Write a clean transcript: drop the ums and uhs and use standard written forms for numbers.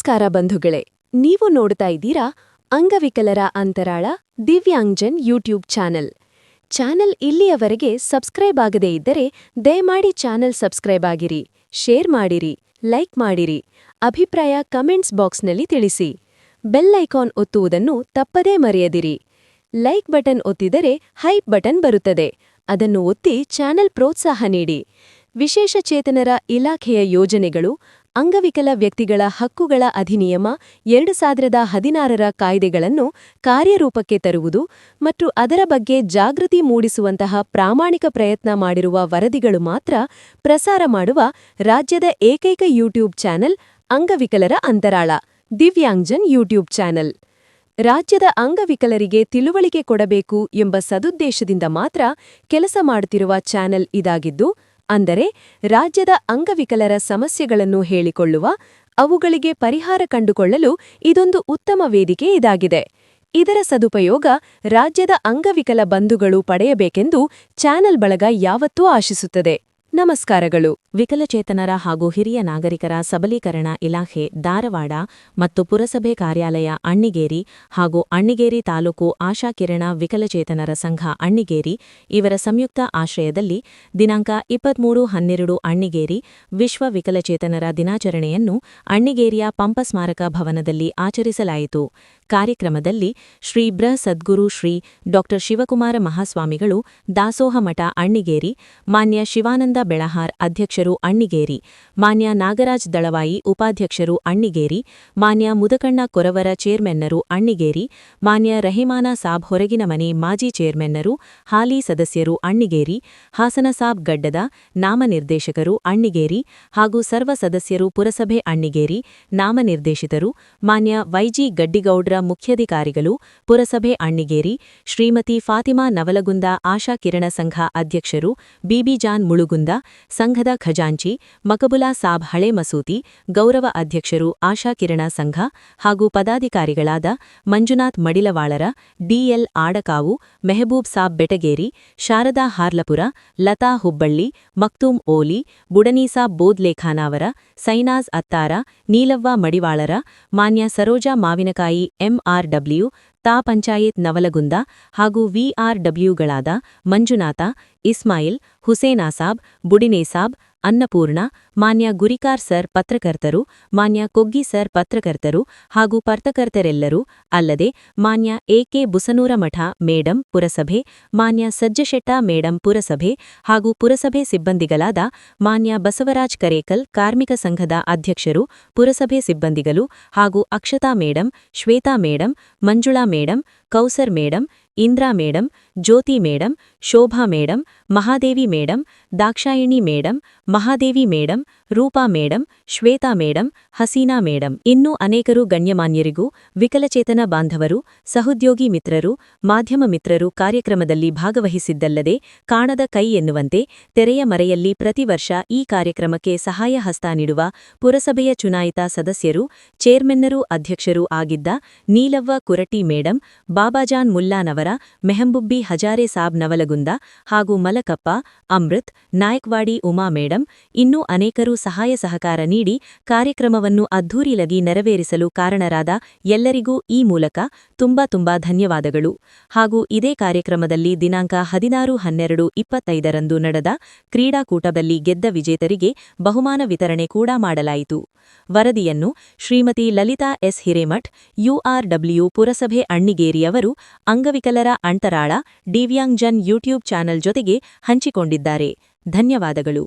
ನಮಸ್ಕಾರ ಬಂಧುಗಳೇ, ನೀವು ನೋಡ್ತಾ ಇದ್ದೀರಾ ಅಂಗವಿಕಲರ ಅಂತರಾಳ ದಿವ್ಯಾಂಗ್ಜನ್ ಯೂಟ್ಯೂಬ್ ಚಾನೆಲ್ ಇಲ್ಲಿಯವರೆಗೆ ಸಬ್ಸ್ಕ್ರೈಬ್ ಆಗದೇ ಇದ್ದರೆ ದಯಮಾಡಿ ಚಾನೆಲ್ ಸಬ್ಸ್ಕ್ರೈಬ್ ಆಗಿರಿ, ಶೇರ್ ಮಾಡಿರಿ, ಲೈಕ್ ಮಾಡಿರಿ, ಅಭಿಪ್ರಾಯ ಕಮೆಂಟ್ಸ್ ಬಾಕ್ಸ್ನಲ್ಲಿ ತಿಳಿಸಿ. ಬೆಲ್ ಐಕಾನ್ ಒತ್ತುವುದನ್ನು ತಪ್ಪದೇ ಮರೆಯದಿರಿ. ಲೈಕ್ ಬಟನ್ ಒತ್ತಿದರೆ ಹೈಪ್ ಬಟನ್ ಬರುತ್ತದೆ, ಅದನ್ನು ಒತ್ತಿ ಚಾನೆಲ್ ಪ್ರೋತ್ಸಾಹ ನೀಡಿ. ವಿಶೇಷ ಚೇತನರ ಇಲಾಖೆಯ ಯೋಜನೆಗಳು, ಅಂಗವಿಕಲ ವ್ಯಕ್ತಿಗಳ ಹಕ್ಕುಗಳ ಅಧಿನಿಯಮ 2016ರ ಕಾಯ್ದೆಗಳನ್ನು ಕಾರ್ಯರೂಪಕ್ಕೆ ತರುವುದು ಮತ್ತು ಅದರ ಬಗ್ಗೆ ಜಾಗೃತಿ ಮೂಡಿಸುವಂತಹ ಪ್ರಾಮಾಣಿಕ ಪ್ರಯತ್ನ ಮಾಡಿರುವ ವರದಿಗಳು ಮಾತ್ರ ಪ್ರಸಾರ ಮಾಡುವ ರಾಜ್ಯದ ಏಕೈಕ ಯೂಟ್ಯೂಬ್ ಚಾನೆಲ್ ಅಂಗವಿಕಲರ ಅಂತರಾಳ ದಿವ್ಯಾಂಗ್ಜನ್ ಯೂಟ್ಯೂಬ್ ಚಾನೆಲ್. ರಾಜ್ಯದ ಅಂಗವಿಕಲರಿಗೆ ತಿಳುವಳಿಕೆ ಕೊಡಬೇಕು ಎಂಬ ಸದುದ್ದೇಶದಿಂದ ಮಾತ್ರ ಕೆಲಸ ಮಾಡುತ್ತಿರುವ ಚಾನೆಲ್ ಇದಾಗಿದ್ದು, ಅಂದರೆ ರಾಜ್ಯದ ಅಂಗವಿಕಲರ ಸಮಸ್ಯೆಗಳನ್ನು ಹೇಳಿಕೊಳ್ಳುವ, ಅವುಗಳಿಗೆ ಪರಿಹಾರ ಕಂಡುಕೊಳ್ಳಲು ಇದೊಂದು ಉತ್ತಮ ವೇದಿಕೆ ಇದಾಗಿದೆ. ಇದರ ಸದುಪಯೋಗ ರಾಜ್ಯದ ಅಂಗವಿಕಲ ಬಂಧುಗಳು ಪಡೆಯಬೇಕೆಂದು ಚಾನೆಲ್ ಬಳಗ ಯಾವತ್ತೂ ಆಶಿಸುತ್ತದೆ. ನಮಸ್ಕಾರಗಳು. ವಿಕಲಚೇತನರ ಹಾಗೂ ಹಿರಿಯ ನಾಗರಿಕರ ಸಬಲೀಕರಣ ಇಲಾಖೆ ಧಾರವಾಡ ಮತ್ತು ಪುರಸಭೆ ಕಾರ್ಯಾಲಯ ಅಣ್ಣಿಗೇರಿ ಹಾಗೂ ಅಣ್ಣಿಗೇರಿ ತಾಲೂಕು ಆಶಾಕಿರಣ ವಿಕಲಚೇತನರ ಸಂಘ ಅಣ್ಣಿಗೇರಿ ಇವರ ಸಂಯುಕ್ತ ಆಶ್ರಯದಲ್ಲಿ ದಿನಾಂಕ 23/12 ಅಣ್ಣಿಗೇರಿ ವಿಶ್ವ ವಿಕಲಚೇತನರ ದಿನಾಚರಣೆಯನ್ನು ಅಣ್ಣಿಗೇರಿಯ ಪಂಪ ಸ್ಮಾರಕ ಭವನದಲ್ಲಿ ಆಚರಿಸಲಾಯಿತು. ಕಾರ್ಯಕ್ರಮದಲ್ಲಿ ಶ್ರೀ ಬ್ರ ಸದ್ಗುರು ಶ್ರೀ ಡಾ ಶಿವಕುಮಾರ ಮಹಾಸ್ವಾಮಿಗಳು ದಾಸೋಹ ಮಠ ಅಣ್ಣಿಗೇರಿ, ಮಾನ್ಯ ಶಿವಾನಂದ ಬೆಳಹಾರ್ ಅಧ್ಯಕ್ಷರು ಅಣ್ಣಿಗೇರಿ, ಮಾನ್ಯ ನಾಗರಾಜ್ ದಳವಾಯಿ ಉಪಾಧ್ಯಕ್ಷರು ಅಣ್ಣಿಗೇರಿ, ಮಾನ್ಯ ಮುದಕಣ್ಣ ಕೊರವರ ಚೇರ್ಮನ್ನರು ಅಣ್ಣಿಗೇರಿ, ಮಾನ್ಯ ರಹಿಮಾನ ಸಾಬ್ ಹೊರಗಿನ ಮನೆ ಮಾಜಿ ಚೇರ್ಮನ್ನರು ಹಾಲಿ ಸದಸ್ಯರು ಅಣ್ಣಿಗೇರಿ, ಹಾಸನ ಸಾಬ್ ಗಡ್ಡದ ನಾಮನಿರ್ದೇಶಕರು ಅಣ್ಣಿಗೇರಿ ಹಾಗೂ ಸರ್ವ ಸದಸ್ಯರು ಪುರಸಭೆ ಅಣ್ಣಿಗೇರಿ ನಾಮನಿರ್ದೇಶಿತರು, ಮಾನ್ಯ ವೈಜಿ ಗಡ್ಡಿಗೌಡ್ರ ಮುಖ್ಯಾಧಿಕಾರಿಗಳು ಪುರಸಭೆ ಅಣ್ಣಿಗೇರಿ, ಶ್ರೀಮತಿ ಫಾತಿಮಾ ನವಲಗುಂದ ಆಶಾ ಕಿರಣ ಸಂಘ ಅಧ್ಯಕ್ಷರು ಬಿಬಿಜಾನ್ ಮುಳುಗುಂದ, ಸಂಘದ ಖಜಾಂಚಿ ಮಕಬುಲಾ ಸಾಬ್ ಹಳೆ ಮಸೂತಿ, ಗೌರವ ಅಧ್ಯಕ್ಷರು ಆಶಾ ಕಿರಣ ಸಂಘ ಹಾಗೂ ಪದಾಧಿಕಾರಿಗಳಾದ ಮಂಜುನಾಥ್ ಮಡಿಲವಾಳರ, ಡಿಎಲ್ ಆಡಕಾವು, ಮೆಹಬೂಬ್ ಸಾಬ್ ಬೆಟಗೇರಿ, ಶಾರದಾ ಹಾರ್ಲಪುರ, ಲತಾ ಹುಬ್ಬಳ್ಳಿ, ಮಕ್ತೂಮ್ ಓಲಿ, ಬುಡನೀಸಾಬ್ ಬೋದ್ಲೇಖಾನಾವರ, ಸೈನಾಜ್ ಅತ್ತಾರ, ನೀಲವ್ವ ಮಡಿವಾಳರ, ಮಾನ್ಯ ಸರೋಜಾ ಮಾವಿನಕಾಯಿ ಎಂಆರ್ಡಬ್ಲ್ಯೂ, ತಾ ಪಂಚಾಯತ್ ನವಲಗುಂದ ಹಾಗೂ ವಿಆರ್ಡಬ್ಲ್ಯೂಗಳಾದ ಮಂಜುನಾಥ, ಇಸ್ಮಾಯಿಲ್, ಹುಸೇನಾಸಾಬ್, ಬುಡಿನೇಸಾಬ್, ಅನ್ನಪೂರ್ಣ, ಮಾನ್ಯ ಗುರಿಕಾರ್ ಸರ್ ಪತ್ರಕರ್ತರು, ಮಾನ್ಯ ಕೊಗ್ಗಿ ಸರ್ ಪತ್ರಕರ್ತರು ಹಾಗೂ ಪತ್ರಕರ್ತರೆಲ್ಲರೂ, ಅಲ್ಲದೆ ಮಾನ್ಯ ಎಕೆ ಬುಸನೂರ ಮಠ ಮೇಡಂ ಪುರಸಭೆ, ಮಾನ್ಯ ಸಜ್ಜಶೆಟ್ಟ ಮೇಡಂ ಪುರಸಭೆ ಹಾಗೂ ಪುರಸಭೆ ಸಿಬ್ಬಂದಿಗಳಾದ ಮಾನ್ಯ ಬಸವರಾಜ್ ಕರೇಕಲ್ ಕಾರ್ಮಿಕ ಸಂಘದ ಅಧ್ಯಕ್ಷರು, ಪುರಸಭೆ ಸಿಬ್ಬಂದಿಗಳು ಹಾಗೂ Akshata madam, Shweta madam, Manjula madam, Kausar madam, Indra madam, Jyoti madam, Shobha madam, Mahadevi madam, Dakshayini madam, Mahadevi madam, Rupa madam, Shweta madam, Haseena madam, ಇನ್ನೂ ಅನೇಕರು ಗಣ್ಯಮಾನ್ಯರಿಗೂ ವಿಕಲಚೇತನ ಬಾಂಧವರು, ಸಹೋದ್ಯೋಗಿ ಮಿತ್ರರು, ಮಾಧ್ಯಮ ಮಿತ್ರರು ಕಾರ್ಯಕ್ರಮದಲ್ಲಿ ಭಾಗವಹಿಸಿದ್ದಲ್ಲದೆ ಕಾಣದ ಕೈ ಎನ್ನುವಂತೆ ತೆರೆಯ ಮರೆಯಲ್ಲಿ ಪ್ರತಿ ವರ್ಷ ಈ ಕಾರ್ಯಕ್ರಮಕ್ಕೆ ಸಹಾಯ ಹಸ್ತ ನೀಡುವ ಪುರಸಭೆಯ ಚುನಾಯಿತ ಸದಸ್ಯರು, ಚೇರ್ಮನ್ನರೂ ಅಧ್ಯಕ್ಷರೂ ಆಗಿದ್ದ ನೀಲವ್ವ ಕುರಟಿ ಮೇಡಂ, ಬಾಬಾಜಾನ್ ಮುಲ್ಲಾನವರ, ಮೆಹಂಬುಬ್ಬಿ ಹಜಾರೆ ಸಾಬ್ ನವಲಗುಂದ ಹಾಗೂ ಮಲಕಪ್ಪ, ಅಮೃತ್, ನಾಯಕ್ವಾಡಿ ಉಮಾ ಮೇಡಂ, ಇನ್ನೂ ಅನೇಕರು ಸಹಾಯ ಸಹಕಾರ ನೀಡಿ ಕಾರ್ಯಕ್ರಮವನ್ನು ಅದ್ಧೂರಿಯಾಗಿ ನೆರವೇರಿಸಲು ಕಾರಣರಾದ ಎಲ್ಲರಿಗೂ ಈ ಮೂಲಕ ತುಂಬಾ ಧನ್ಯವಾದಗಳು. ಹಾಗೂ ಇದೇ ಕಾರ್ಯಕ್ರಮದಲ್ಲಿ ದಿನಾಂಕ 16/12/25ರಂದು ನಡೆದ ಕ್ರೀಡಾಕೂಟದಲ್ಲಿ ಗೆದ್ದ ವಿಜೇತರಿಗೆ ಬಹುಮಾನ ವಿತರಣೆ ಕೂಡ ಮಾಡಲಾಯಿತು. ವರದಿಯನ್ನು ಶ್ರೀಮತಿ ಲಲಿತಾ ಎಸ್ ಹಿರೇಮಠ್, ಯುಆರ್ಡಬ್ಲ್ಯೂ ಪುರಸಭೆ ಅಣ್ಣಿಗೇರಿಯವರು ಅಂಗವಿಕಲರ ಅಂತರಾಳ ದಿವ್ಯಾಂಗ್ಜನ್ ಯೂಟ್ಯೂಬ್ ಚಾನೆಲ್ ಜೊತೆಗೆ ಹಂಚಿಕೊಂಡಿದ್ದಾರೆ. ಧನ್ಯವಾದಗಳು.